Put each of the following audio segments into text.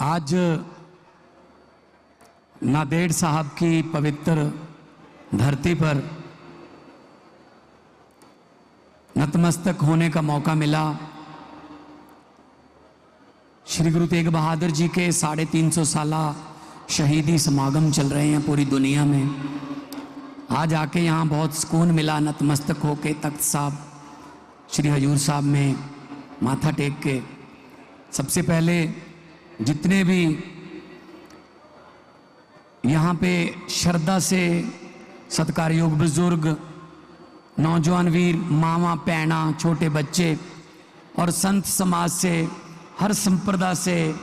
आज नांदेड़ साहब की पवित्र धरती पर नतमस्तक होने का मौका मिला। श्री गुरु तेग बहादुर जी के 350 साला शहीदी समागम चल रहे हैं पूरी दुनिया में। आज आके यहाँ बहुत सुकून मिला, नतमस्तक होके तख्त साहब श्री हजूर साहब में माथा टेक के। सबसे पहले जितने भी यहाँ पे श्रद्धा से सत्कारयोग बुजुर्ग, नौजवान वीर, मामा, पैना, छोटे बच्चे और संत समाज से, हर संप्रदाय से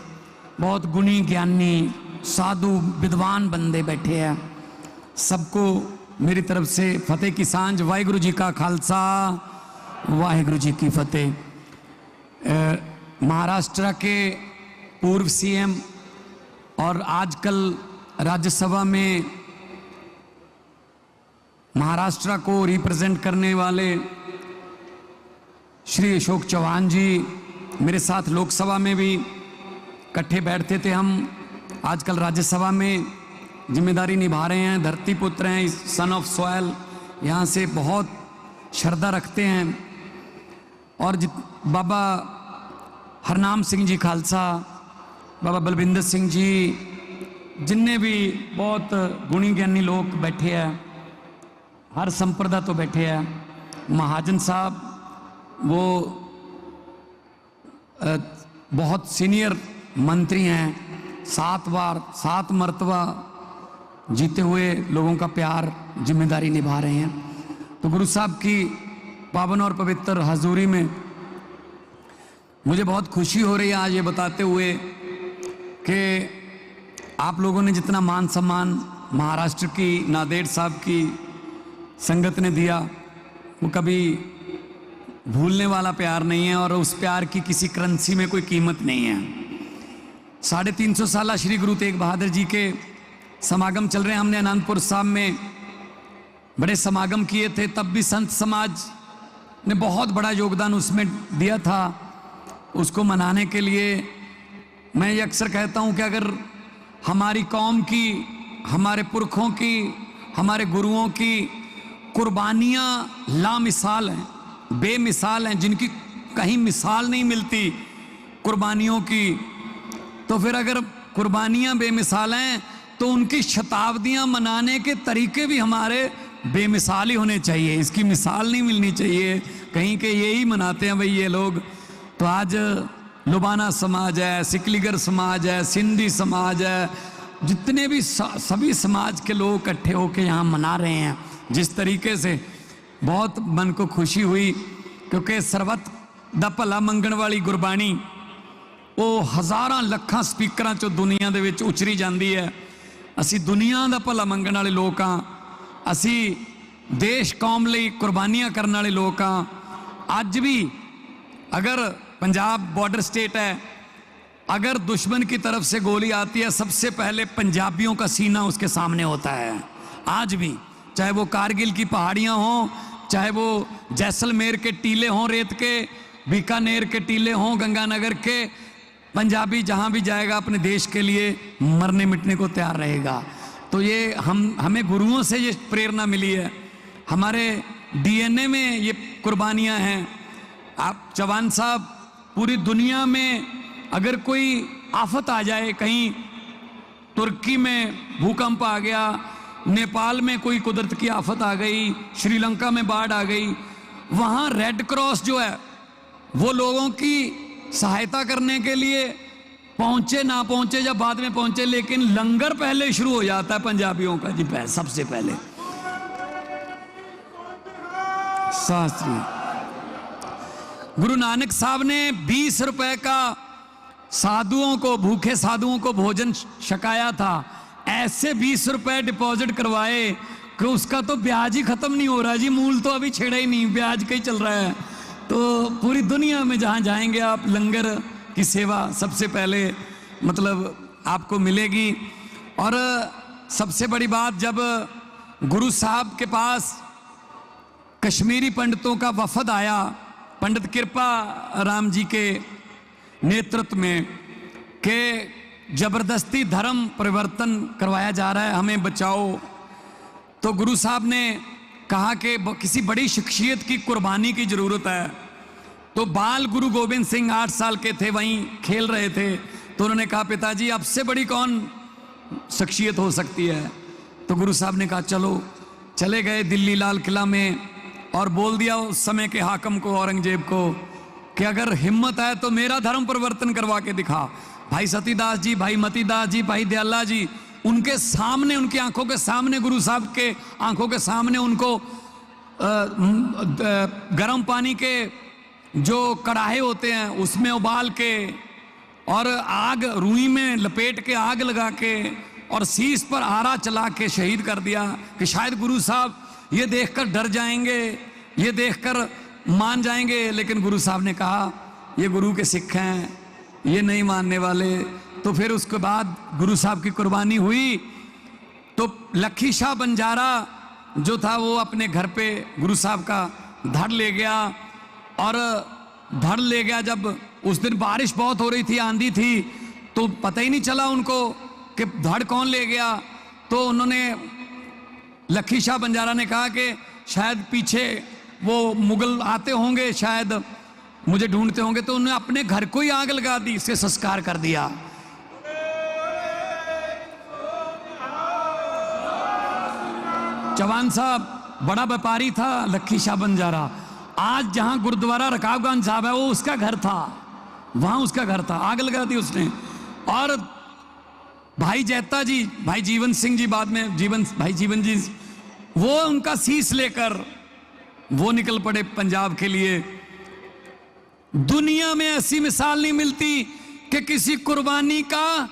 बहुत गुणी ज्ञानी साधु विद्वान बंदे बैठे हैं, सबको मेरी तरफ से फतेह की सांझ। वाहिगुरु जी का खालसा, वाहिगुरु जी की फतेह। महाराष्ट्र के पूर्व सीएम और आजकल राज्यसभा में महाराष्ट्र को रिप्रेजेंट करने वाले श्री अशोक चौहान जी मेरे साथ लोकसभा में भी इकट्ठे बैठते थे। हम आजकल राज्यसभा में जिम्मेदारी निभा रहे हैं, धरती पुत्र हैं, सन ऑफ सॉयल, यहाँ से बहुत श्रद्धा रखते हैं। और बाबा हरनाम सिंह जी खालसा, बाबा बलविंदर सिंह जी, जिनने भी बहुत गुणी ज्ञानी लोग बैठे हैं, हर संप्रदाय तो बैठे हैं। महाजन साहब वो बहुत सीनियर मंत्री हैं, 7 मर्तबा जीते हुए लोगों का प्यार, जिम्मेदारी निभा रहे हैं। तो गुरु साहब की पावन और पवित्र हजूरी में मुझे बहुत खुशी हो रही है आज ये बताते हुए कि आप लोगों ने जितना मान सम्मान महाराष्ट्र की नांदेड़ साहब की संगत ने दिया, वो कभी भूलने वाला प्यार नहीं है और उस प्यार की किसी करेंसी में कोई कीमत नहीं है। 350 साल श्री गुरु तेग बहादुर जी के समागम चल रहे हैं। हमने अनंतपुर साहब में बड़े समागम किए थे, तब भी संत समाज ने बहुत बड़ा योगदान उसमें दिया था। उसको मनाने के लिए मैं ये अक्सर कहता हूँ कि अगर हमारी कौम की, हमारे पुरखों की, हमारे गुरुओं की कुर्बानियाँ लामिसाल हैं, बेमिसाल हैं, जिनकी कहीं मिसाल नहीं मिलती कुर्बानियों की, तो फिर अगर कुर्बानियाँ बेमिसाल हैं तो उनकी शताब्दियाँ मनाने के तरीके भी हमारे बेमिसाल ही होने चाहिए। इसकी मिसाल नहीं मिलनी चाहिए कहीं के यही मनाते हैं भाई ये लोग। तो आज लुबाना समाज है, सिकलीगर समाज है, सिंधी समाज है, जितने भी सभी समाज के लोग इकट्ठे होकर यहाँ मना रहे हैं जिस तरीके से, बहुत मन को खुशी हुई। क्योंकि सरबत दा भला मंगण वाली गुरबाणी वो हज़ारां लखां स्पीकरां चों दुनिया दे विच उचरी जाती है। असी दुनिया दा भला मंगण वाले लोग हाँ, असी देश कौम लई कुर्बानियां करने वाले लोग हाँ। अज भी अगर पंजाब बॉर्डर स्टेट है, अगर दुश्मन की तरफ से गोली आती है, सबसे पहले पंजाबियों का सीना उसके सामने होता है। आज भी चाहे वो कारगिल की पहाड़ियाँ हों, चाहे वो जैसलमेर के टीले हों रेत के, बीकानेर के टीले हों, गंगानगर के, पंजाबी जहाँ भी जाएगा अपने देश के लिए मरने मिटने को तैयार रहेगा। तो ये हमें गुरुओं से ये प्रेरणा मिली है, हमारे डीएनए में ये कुर्बानियाँ हैं। आप चौहान साहब, पूरी दुनिया में अगर कोई आफत आ जाए, कहीं तुर्की में भूकंप आ गया, नेपाल में कोई कुदरत की आफत आ गई, श्रीलंका में बाढ़ आ गई, वहाँ रेड क्रॉस जो है वो लोगों की सहायता करने के लिए पहुँचे ना पहुँचे या बाद में पहुँचे, लेकिन लंगर पहले शुरू हो जाता है पंजाबियों का जी, सबसे पहले। शास्त्री गुरु नानक साहब ने 20 रुपए का साधुओं को, भूखे साधुओं को भोजन छकाया था। ऐसे 20 रुपए डिपॉजिट करवाए कि उसका तो ब्याज ही खत्म नहीं हो रहा जी, मूल तो अभी छेड़ा ही नहीं, ब्याज का ही चल रहा है। तो पूरी दुनिया में जहाँ जाएंगे आप, लंगर की सेवा सबसे पहले मतलब आपको मिलेगी। और सबसे बड़ी बात, जब गुरु साहब के पास कश्मीरी पंडितों का वफद आया, पंडित कृपा राम जी के नेतृत्व में, के जबरदस्ती धर्म परिवर्तन करवाया जा रहा है, हमें बचाओ। तो गुरु साहब ने कहा कि किसी बड़ी शख्सियत की कुर्बानी की ज़रूरत है। तो बाल गुरु गोविंद सिंह 8 साल के थे, वहीं खेल रहे थे। तो उन्होंने कहा पिताजी आपसे बड़ी कौन शख्सियत हो सकती है। तो गुरु साहब ने कहा चलो। चले गए दिल्ली लाल किला में और बोल दिया उस समय के हाकम को, औरंगजेब को, कि अगर हिम्मत है तो मेरा धर्म परिवर्तन करवा के दिखा। भाई सतीदास जी, भाई मतीदास जी, भाई दयाला जी, उनके सामने, उनकी आंखों के सामने, गुरु साहब के आंखों के सामने उनको गर्म पानी के जो कड़ाहे होते हैं उसमें उबाल के और आग रुई में लपेट के आग लगा के और शीश पर आरा चला के शहीद कर दिया कि शायद गुरु साहब ये देखकर डर जाएंगे, ये देखकर मान जाएंगे। लेकिन गुरु साहब ने कहा ये गुरु के सिख हैं, ये नहीं मानने वाले। तो फिर उसके बाद गुरु साहब की कुर्बानी हुई। तो लखी शाह बंजारा जो था वो अपने घर पे गुरु साहब का धड़ ले गया। और धड़ ले गया जब उस दिन बारिश बहुत हो रही थी, आंधी थी, तो पता ही नहीं चला उनको कि धड़ कौन ले गया। तो उन्होंने, लखी शाह बंजारा ने कहा कि शायद पीछे वो मुगल आते होंगे, शायद मुझे ढूंढते होंगे। तो उन्होंने अपने घर को ही आग लगा दी, इससे संस्कार कर दिया। चौहान साहब बड़ा व्यापारी था लखी शाह बंजारा। आज जहां गुरुद्वारा रकाबगंज साहब है वो उसका घर था, वहां उसका घर था, आग लगा दी उसने। और भाई जैता जी, भाई जीवन सिंह जी, बाद में भाई जीवन जी, वो उनका शीश लेकर वो निकल पड़े पंजाब के लिए। दुनिया में ऐसी मिसाल नहीं मिलती कि किसी कुर्बानी का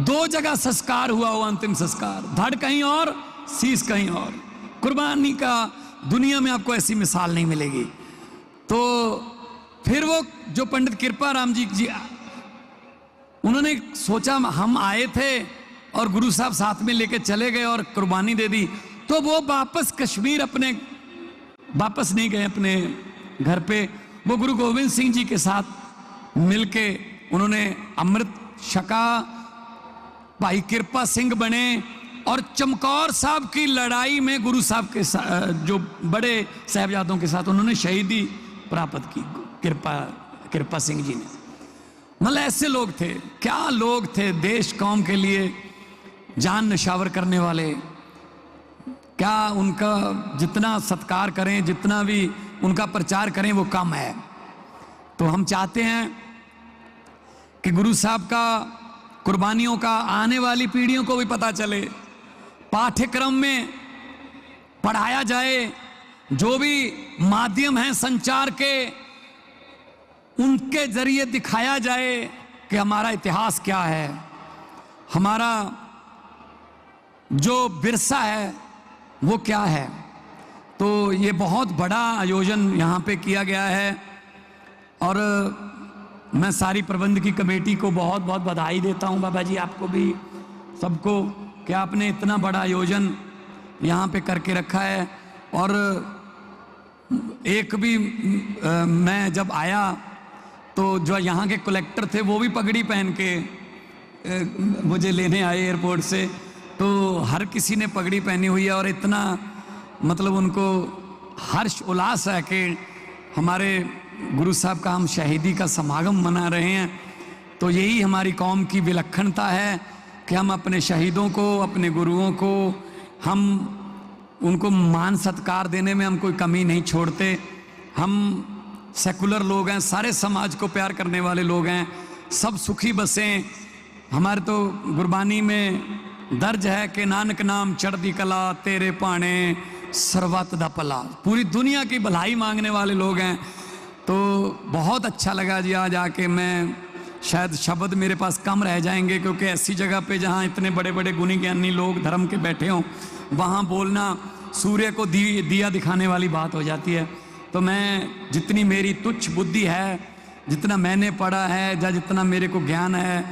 2 जगह संस्कार हुआ हो, अंतिम संस्कार, धड़ कहीं और शीश कहीं और। कुर्बानी का दुनिया में आपको ऐसी मिसाल नहीं मिलेगी। तो फिर वो जो पंडित कृपाराम जी उन्होंने सोचा हम आए थे और गुरु साहब साथ में लेके चले गए और कुर्बानी दे दी। तो वो वापस कश्मीर अपने वापस नहीं गए अपने घर पे। वो गुरु गोविंद सिंह जी के साथ मिलके उन्होंने अमृत छका, भाई कृपा सिंह बने और चमकौर साहब की लड़ाई में गुरु साहब के जो बड़े साहबजादों के साथ उन्होंने शहीदी प्राप्त की, कृपा सिंह जी ने। मतलब ऐसे लोग थे, क्या लोग थे, देश कौम के लिए जान निछावर करने वाले। क्या उनका जितना सत्कार करें, जितना भी उनका प्रचार करें वो कम है। तो हम चाहते हैं कि गुरु साहब का कुर्बानियों का आने वाली पीढ़ियों को भी पता चले, पाठ्यक्रम में पढ़ाया जाए, जो भी माध्यम हैं संचार के उनके जरिए दिखाया जाए कि हमारा इतिहास क्या है, हमारा जो विरसा है वो क्या है। तो ये बहुत बड़ा आयोजन यहाँ पे किया गया है और मैं सारी प्रबंध की कमेटी को बहुत बहुत बधाई देता हूँ, बाबा जी आपको भी, सबको, कि आपने इतना बड़ा आयोजन यहाँ पे करके रखा है। और एक भी मैं जब आया तो जो यहाँ के कलेक्टर थे वो भी पगड़ी पहन के मुझे लेने आए एयरपोर्ट से। तो हर किसी ने पगड़ी पहनी हुई है और इतना मतलब उनको हर्ष उल्लास है कि हमारे गुरु साहब का हम शहीदी का समागम मना रहे हैं। तो यही हमारी कौम की विलक्षणता है कि हम अपने शहीदों को, अपने गुरुओं को, हम उनको मान सत्कार देने में हम कोई कमी नहीं छोड़ते। हम सेकुलर लोग हैं, सारे समाज को प्यार करने वाले लोग हैं, सब सुखी बसें। हमारे तो गुरबानी में दर्ज है कि नानक नाम चढ़ती कला तेरे पाने सर्वत दा भला। पूरी दुनिया की भलाई मांगने वाले लोग हैं। तो बहुत अच्छा लगा जी आज आके। मैं शायद शब्द मेरे पास कम रह जाएंगे क्योंकि ऐसी जगह पे जहाँ इतने बड़े बड़े गुणी ज्ञानी लोग धर्म के बैठे हों वहाँ बोलना सूर्य को दिया दिखाने वाली बात हो जाती है। तो मैं जितनी मेरी तुच्छ बुद्धि है, जितना मैंने पढ़ा है या जितना मेरे को ज्ञान है,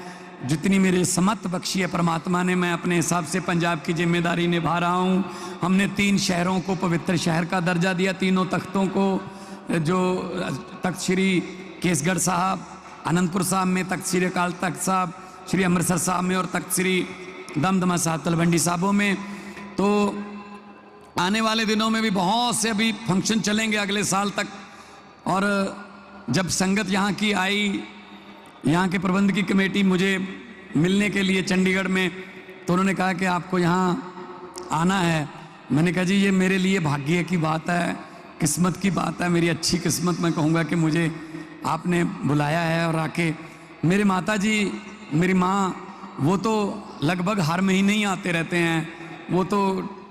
जितनी मेरे समत बख्शी है परमात्मा ने, मैं अपने हिसाब से पंजाब की जिम्मेदारी निभा रहा हूँ। हमने 3 शहरों को पवित्र शहर का दर्जा दिया, तीनों तख्तों को, जो तख्त श्री केसगढ़ साहब, आनंदपुर साहब में तख्त श्री अकाल तख्त साहब, श्री अमृतसर साहब में और तख्त श्री दमदमा साहब तलवंडी साहबों में। तो आने वाले दिनों में भी बहुत से अभी फंक्शन चलेंगे अगले साल तक। और जब संगत यहाँ की आई, यहाँ के प्रबंध की कमेटी मुझे मिलने के लिए चंडीगढ़ में, तो उन्होंने कहा कि आपको यहाँ आना है। मैंने कहा जी ये मेरे लिए भाग्य की बात है, किस्मत की बात है, मेरी अच्छी किस्मत मैं कहूँगा कि मुझे आपने बुलाया है। और आके मेरे माता जी, मेरी माँ, वो तो लगभग हर महीने ही आते रहते हैं। वो तो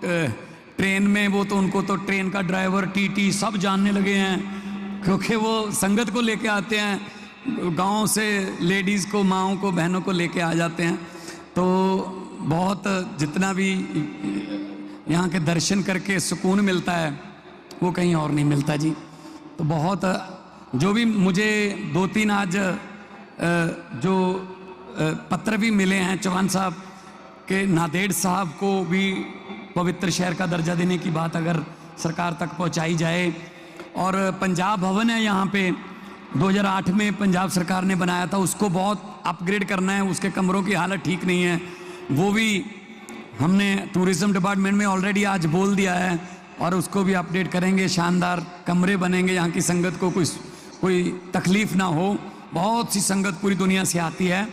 ट्रेन में, वो तो उनको तो ट्रेन का ड्राइवर, टीटी सब जानने लगे हैं, क्योंकि वो संगत को लेके आते हैं, गांव से लेडीज़ को, माँओं को, बहनों को लेके आ जाते हैं। तो बहुत जितना भी यहाँ के दर्शन करके सुकून मिलता है वो कहीं और नहीं मिलता जी। तो बहुत जो भी मुझे 2-3 आज जो पत्र भी मिले हैं चौहान साहब के, नांदेड़ साहब को भी पवित्र शहर का दर्जा देने की बात अगर सरकार तक पहुंचाई जाए। और पंजाब भवन है यहाँ पे, 2008 में पंजाब सरकार ने बनाया था, उसको बहुत अपग्रेड करना है, उसके कमरों की हालत ठीक नहीं है। वो भी हमने टूरिज्म डिपार्टमेंट में ऑलरेडी आज बोल दिया है और उसको भी अपडेट करेंगे। शानदार कमरे बनेंगे, यहाँ की संगत को कोई तकलीफ़ ना हो। बहुत सी संगत पूरी दुनिया से आती है।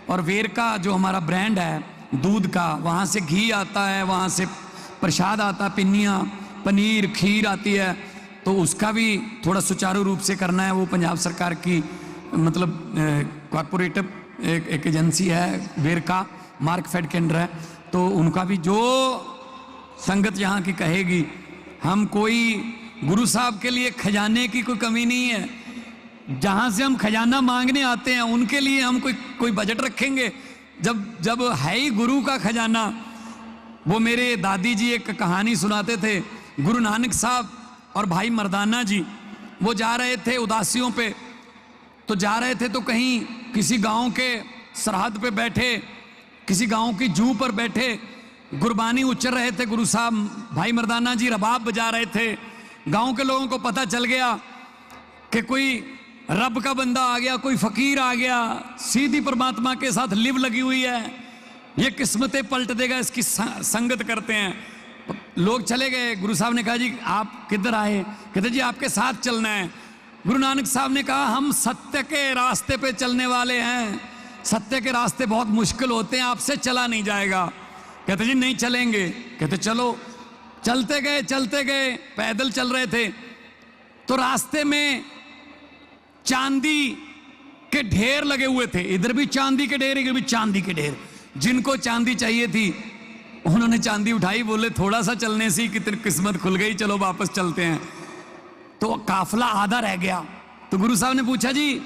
और वेरका जो हमारा ब्रांड है दूध का, वहाँ से घी आता है, वहाँ से प्रसाद आता है, पिन्नियाँ, पनीर, खीर आती है। तो उसका भी थोड़ा सुचारू रूप से करना है। वो पंजाब सरकार की मतलब कॉर्पोरेटिव एक एजेंसी है, वेरका मार्कफेड के अंडर है। तो उनका भी जो संगत यहाँ की कहेगी, हम कोई गुरु साहब के लिए खजाने की कोई कमी नहीं है। जहाँ से हम खजाना मांगने आते हैं उनके लिए हम कोई बजट रखेंगे। जब है ही गुरु का खजाना। वो मेरे दादी जी एक कहानी सुनाते थे, गुरु नानक साहब और भाई मर्दाना जी वो जा रहे थे उदासियों पे, तो जा रहे थे तो कहीं किसी गांव के सरहद पे बैठे, किसी गांव की जू पर बैठे गुरबानी उच्चर रहे थे गुरु साहब। भाई मर्दाना जी रबाब बजा रहे थे। गांव के लोगों को पता चल गया कि कोई रब का बंदा आ गया, कोई फकीर आ गया, सीधी परमात्मा के साथ लिव लगी हुई है, ये किस्मतें पलट देगा, इसकी संगत करते हैं। लोग चले गए। गुरु साहब ने कहा जी आप किधर आए? कहते जी आपके साथ चलना है। गुरु नानक साहब ने कहा हम सत्य के रास्ते पे चलने वाले हैं, सत्य के रास्ते बहुत मुश्किल होते हैं, आपसे चला नहीं जाएगा। कहते जी नहीं चलेंगे। कहते चलो। चलते गए, पैदल चल रहे थे तो रास्ते में चांदी के ढेर लगे हुए थे। इधर भी चांदी के ढेर, इधर भी चांदी के ढेर। जिनको चांदी चाहिए थी उन्होंने चांदी उठाई, बोले थोड़ा सा चलने से कितनी किस्मत खुल गई, चलो वापस चलते हैं। तो काफिला आधा रह गया। तो गुरु साहब ने पूछा जी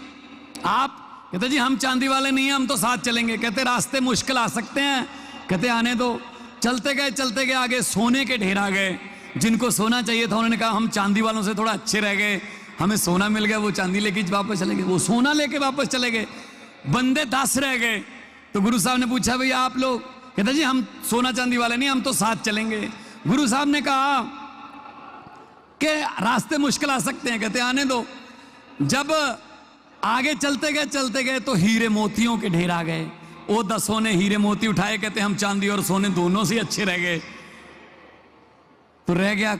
आप? कहते जी हम चांदी वाले नहीं हैं, हम तो साथ चलेंगे। कहते रास्ते मुश्किल आ सकते हैं। कहते आने दो। चलते गए आगे सोने के ढेर आ गए। जिनको सोना चाहिए था उन्होंने कहा हम चांदी वालों से थोड़ा अच्छे रह गए, हमें सोना मिल गया, वो चांदी लेके वापस चले गए। वो सोना लेके वापस चले गए, बंदे 10 रह गए। तो गुरु साहब ने पूछा भाई आप लोग? कहते जी हम सोना चांदी वाले नहीं, हम तो साथ चलेंगे। गुरु साहब ने कहा कि रास्ते मुश्किल आ सकते हैं। कहते आने दो। जब आगे चलते गए तो हीरे मोतियों के ढेर आ गए। वो 10 ने हीरे मोती उठाए। कहते हम चांदी और सोने दोनों से अच्छे रह गए। तो रह गया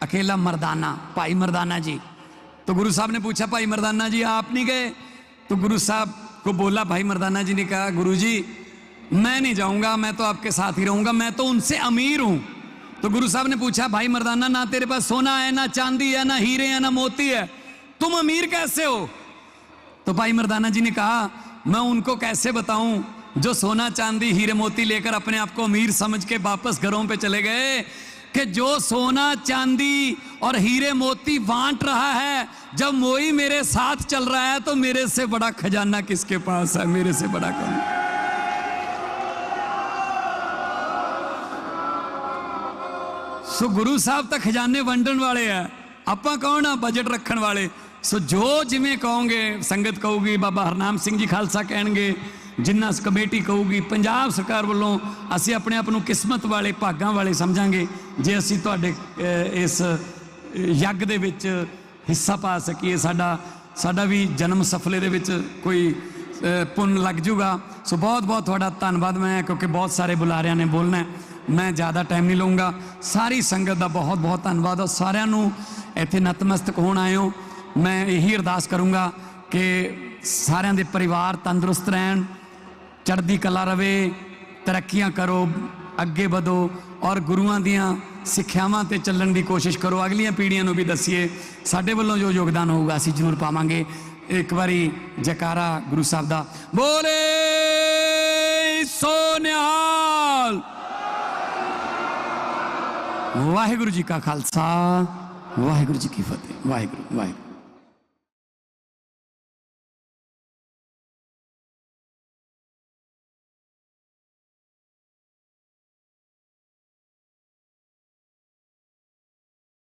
अकेला मर्दाना, भाई मर्दाना जी। तो गुरु साहब ने पूछा भाई मर्दाना जी आप नहीं गए? तो गुरु साहब को बोला, भाई मर्दाना जी ने कहा गुरु जी मैं नहीं जाऊंगा, मैं तो आपके साथ ही रहूंगा, मैं तो उनसे अमीर हूं। तो गुरु साहब ने पूछा भाई मर्दाना ना तेरे पास सोना है, ना चांदी है, ना हीरे है, ना मोती है, तुम अमीर कैसे हो? तो भाई मर्दाना जी ने कहा मैं उनको कैसे बताऊं जो सोना चांदी हीरे मोती लेकर अपने आप को अमीर समझ के वापस घरों पे चले गए, कि जो सोना चांदी और हीरे मोती बांट रहा है, जब मोई मेरे साथ चल रहा है तो मेरे से बड़ा खजाना किसके पास है? मेरे से बड़ा कौन? सो गुरु साहब तक खजाने वंडन वाले है, ਆਪਾਂ कौन है बजट रखन वाले। सो जो जिमें कहोगे, संगत कहूगी, बाबा हरनाम सिंह जी खालसा कहणगे, जिन्ना कमेटी कहूगी, पंजाब सरकार वालों असी अपने आप को किस्मत वाले भागां वाले समझांगे जे असी तुहाडे इस यज्ञ दे विच हिस्सा पा सकीए। साडा भी जन्म सफले दे विच कोई पुन लग जूगा। सो बहुत बहुत थोड़ा धन्यवाद। मैं क्योंकि बहुत सारे बुलारिया ने बोलना है, मैं ज़्यादा टाइम नहीं लूँगा। सारी संगत का बहुत बहुत धन्यवाद और सारिਆਂ ਨੂੰ ਇੱਥੇ नतमस्तक होण आए हो। मैं यही अरदास करूँगा कि सारिਆਂ ਦੇ परिवार तंदुरुस्त रहन, चढ़दी कला रवे, तरक्कियां करो, अगे बढ़ो और गुरुआं दियां सिक्ख्यावां ते चलण की कोशिश करो। अगलियां पीढ़ियां नूं भी दसीए साडे वल्लों जो योगदान होगा असीं जरूर पावांगे। एक बारी जयकारा गुरु साहब दा बोले सो निहाल। वाहिगुरु जी का खालसा, वाहिगुरु जी की फतेह। वाहिगुरु वाहिगुरु।